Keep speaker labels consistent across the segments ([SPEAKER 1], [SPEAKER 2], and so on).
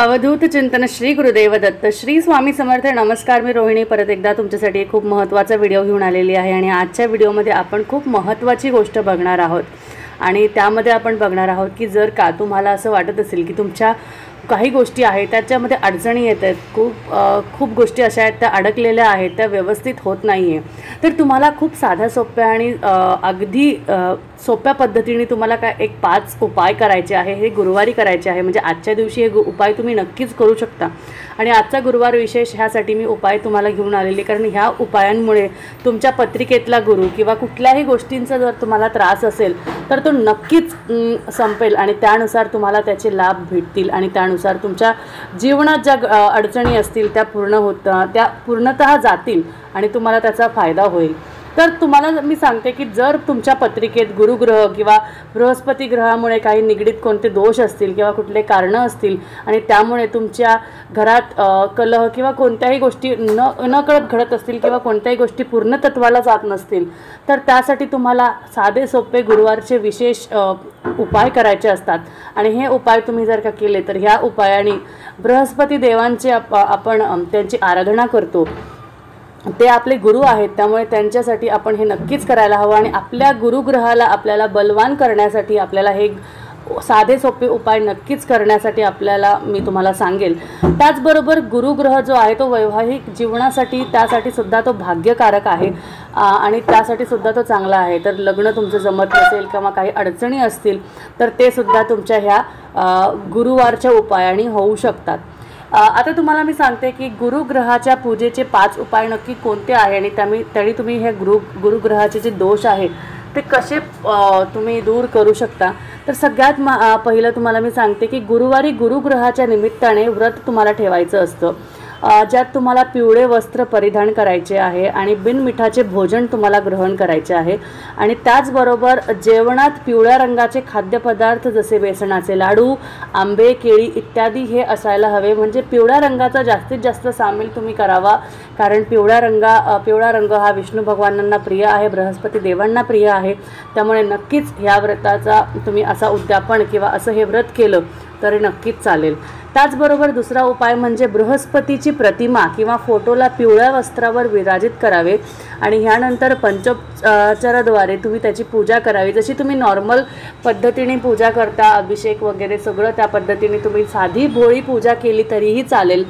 [SPEAKER 1] अवधूत चिंतन श्री गुरुदेव दत्त श्री स्वामी समर्थ। नमस्कार, मी रोहिणी परत एकदा तुमच्यासाठी खूप महत्त्वाचा व्हिडिओ घेऊन आलेली आहे आणि आजच्या व्हिडिओमध्ये आपण खूप महत्त्वाची गोष्ट बघणार आहोत आणि त्यामध्ये आपण बघणार आहोत की जर का तुम्हाला असं वाटत असेल की तुमच्या काही गोष्टी आहेत त्याच्यामध्ये अडचणी येत आहेत, खूप गोष्टी अशा आहेत त्या अडकलेल्या आहेत, त्या व्यवस्थित होत नाही आहे, तर तुम्हाला खूप साध्या सोप्या आणि अगदी सोप्या पद्धतीने तुम्हाला काय एक 5 उपाय करायचे आहे। हे गुरुवारी करायचे आहे, म्हणजे आजच्या दिवशी हे उपाय तुम्ही नक्कीच करू शकता। आणि आजचा गुरुवार विशेष ह्यासाठी मी उपाय तुम्हाला घेऊन आलेले, कारण ह्या उपायांमुळे तुमच्या पत्रिकेतला गुरु किंवा कुठल्याही गोष्टींचा जर तुम्हाला त्रास असेल तर तो नक्कीच संपेल आणि त्यानुसार तुम्हाला त्याचे लाभ भेटतील आणि त्यानुसार तुमच्या जीवनात ज्या अडचणी असतील त्या पूर्णतः जातील आणि तुम्हाला त्याचा फायदा होईल। तर तुम्हाला मी सांगते की जर तुमच्या पत्रिकेत गुरुग्रह किंवा बृहस्पती ग्रहामुळे काही निगडीत कोणते दोष असतील किंवा कुठले कारणं असतील आणि त्यामुळे तुमच्या घरात कलह किंवा कोणत्याही गोष्टी नकळत घडत असतील किंवा कोणत्याही गोष्टी पूर्णत्वाला जात नसतील, तर त्यासाठी तुम्हाला साधे सोपे गुरुवारचे विशेष उपाय करायचे असतात। आणि हे उपाय तुम्ही जर का केले तर ह्या उपायाने बृहस्पती देवांचे आपण त्यांची आराधना करतो, ते आपले गुरु आहेत, त्यामुळे त्यांच्यासाठी आपण हे नक्कीच करायला हवं। आणि आपल्या गुरुग्रहाला आपल्याला बलवान करण्यासाठी आपल्याला हे साधे सोपे उपाय नक्कीच करण्यासाठी मी तुम्हाला सांगेल। त्याचबरोबर गुरुग्रह जो आहे तो वैवाहिक जीवनासाठी त्यासाठी सुद्धा तो भाग्यकारक आहे आणि त्यासाठी सुद्धा तो चांगला आहे। तर लग्न तुमचं जमत नसेल किंवा काही अडचणी असतील तर ते सुद्धा तुमच्या ह्या गुरुवारच्या उपायाने होऊ शकतात। आता तुम्हाला मी सांगते की गुरुग्रहाच्या पूजेचे 5 उपाय नक्की कोणते आहे आणि तरी तुम्ही हे गुरुग्रहाचे जे दोष आहेत ते कसे तुम्ही दूर करू शकता। तर सगळ्यात पहिलं तुम्हाला मी सांगते की गुरुवारी गुरुग्रहाच्या निमित्ताने व्रत तुम्हाला ठेवायचं असतं, ज्यात तुम्हाला पिवळे वस्त्र परिधान करायचे आहे आणि बिनमिठाचे भोजन तुम्हाला ग्रहण करायचे आहे। आणि त्याचबरोबर जेवणात पिवळ्या रंगाचे खाद्यपदार्थ जसे बेसनाचे लाडू, आंबे, केळी इत्यादी हे असायला हवे, म्हणजे पिवळ्या रंगाचा जास्तीत जास्त सामील तुम्ही करावा, कारण पिवळा रंग हा विष्णू भगवानांना प्रिय आहे, बृहस्पती देवांना प्रिय आहे। त्यामुळे नक्कीच ह्या व्रताचा तुम्ही असा उद्यापन किंवा असं हे व्रत केलं तरी नक्कीच चालेल। त्याचबरोबर दुसरा उपाय म्हणजे बृहस्पतीची प्रतिमा किंवा फोटोला पिवळ्या वस्त्रावर विराजित करावे आणि ह्यानंतर पंचोपचाराद्वारे तुम्ही त्याची पूजा करावी। जशी तुम्ही नॉर्मल पद्धतीने पूजा करता, अभिषेक वगैरे सगळं त्या पद्धतीने तुम्ही साधी भोळी पूजा केली तरीही चालेल।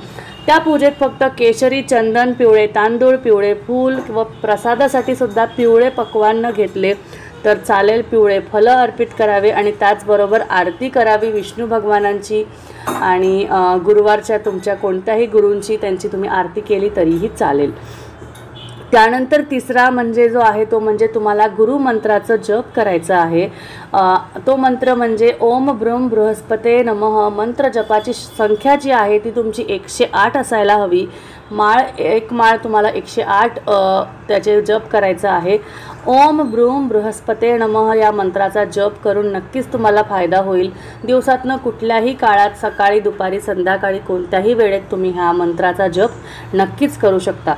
[SPEAKER 1] त्या पूजेत फक्त केशरी, चंदन, पिवळे तांदूळ, पिवळे फूल व प्रसादासाठी सुद्धा पिवळे पक्वान्न घेतले तर चालेल, पिवळे फलं अर्पित करावे आणि त्याचबरोबर आरती करावी विष्णू भगवानांची आणि गुरुवारच्या तुमच्या कोणत्याही गुरूंची त्यांची तुम्ही आरती केली तरीही चालेल। त्यानंतर तिसरा म्हणजे जो आहे तो म्हणजे तुम्हाला गुरुमंत्राचं जप करायचं आहे। तो मंत्र म्हणजे ओम ब्रह्म बृहस्पते नमः। मंत्र जपाची संख्या जी आहे ती तुमची 108 असायला हवी। एक माळ तुम्हाला 108 त्याचे जप करायचा आहे। ओम ब्रूम बृहस्पते नमः या मंत्राचा जप करून नक्कीच तुम्हाला फायदा होईल। दिवसातनं कुठल्याही काळात सकाळी, दुपारी, संध्याकाळी कोणत्याही वेळेत तुम्ही ह्या मंत्राचा जप नक्कीच करू शकता।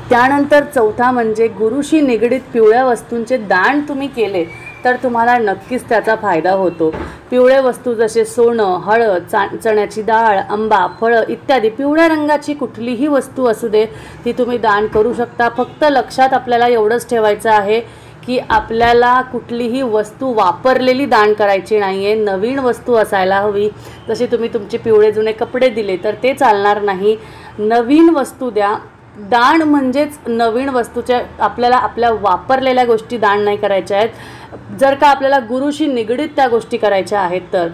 [SPEAKER 1] त्यानंतर चौथा म्हणजे गुरुशी निगडीत पिवळ्या वस्तूंचे दान तुम्ही केले तर तुम्हाला नक्कीच त्याचा फायदा होतो। पिवळे वस्तू जसे सोनं, हळद, चण्याची डाळ, आंबा, फळं इत्यादी पिवळ्या रंगाची कुठलीही वस्तू असू दे ती तुम्ही दान करू शकता। फक्त लक्षात आपल्याला एवढंच ठेवायचं आहे की आपल्याला कुठलीही वस्तू वापरलेली दान करायची नाही आहे, नवीन वस्तू असायला हवी। जसे तुम्ही तुमचे पिवळे जुने कपडे दिले तर ते चालणार नाही, नवीन वस्तू द्या। दान म्हणजेच नवीन वस्तूच्या आपल्याला आपल्या वापरलेल्या गोष्टी दान नाही करायच्या आहेत। जर का आपल्याला गुरुशी निगडीत त्या गोष्टी करायच्या आहेत तर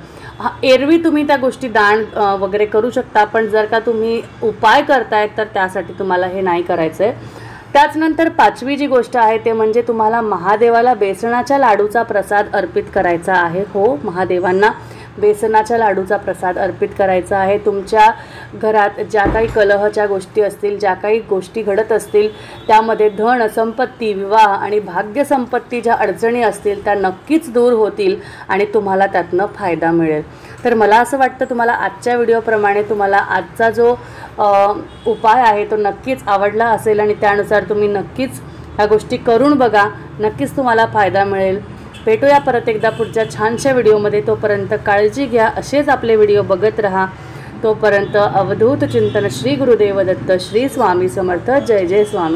[SPEAKER 1] एरवी तुम्ही त्या गोष्टी दान वगैरे करू शकता, पण जर का तुम्ही उपाय करतायत तर त्यासाठी तुम्हाला हे नाही करायचं आहे। त्याचनंतर 5वी जी गोष्ट आहे ते म्हणजे तुम्हाला महादेवाला बेसनाच्या लाडूचा प्रसाद अर्पित करायचा आहे। हो, महादेवांना बेसनाच्या लाडूचा प्रसाद अर्पित करायचा आहे। तुमच्या घरात ज्या काही कलहच्या गोष्टी असतील, ज्या काही गोष्टी घडत असतील त्यामध्ये धन, संपत्ती, विवाह आणि भाग्य संपत्ती ज्या अडचणी असतील त्या नक्कीच दूर होतील आणि तुम्हाला त्यातनं फायदा मिळेल। तर मला असं वाटतं तुम्हाला आजच्या व्हिडिओप्रमाणे तुम्हाला आजचा जो उपाय आहे तो नक्कीच आवडला असेल आणि त्यानुसार तुम्ही नक्कीच ह्या गोष्टी करून बघा, नक्कीच तुम्हाला फायदा मिळेल। भेटूया परत एकदा पुढच्या छानशा व्हिडिओमध्ये। तोपर्यंत काळजी घ्या, असेच आपले व्हिडिओ बघत रहा। तोपर्यंत अवधूत चिंतन. श्री गुरुदेव दत्त. श्री स्वामी समर्थ. जय जय स्वामी.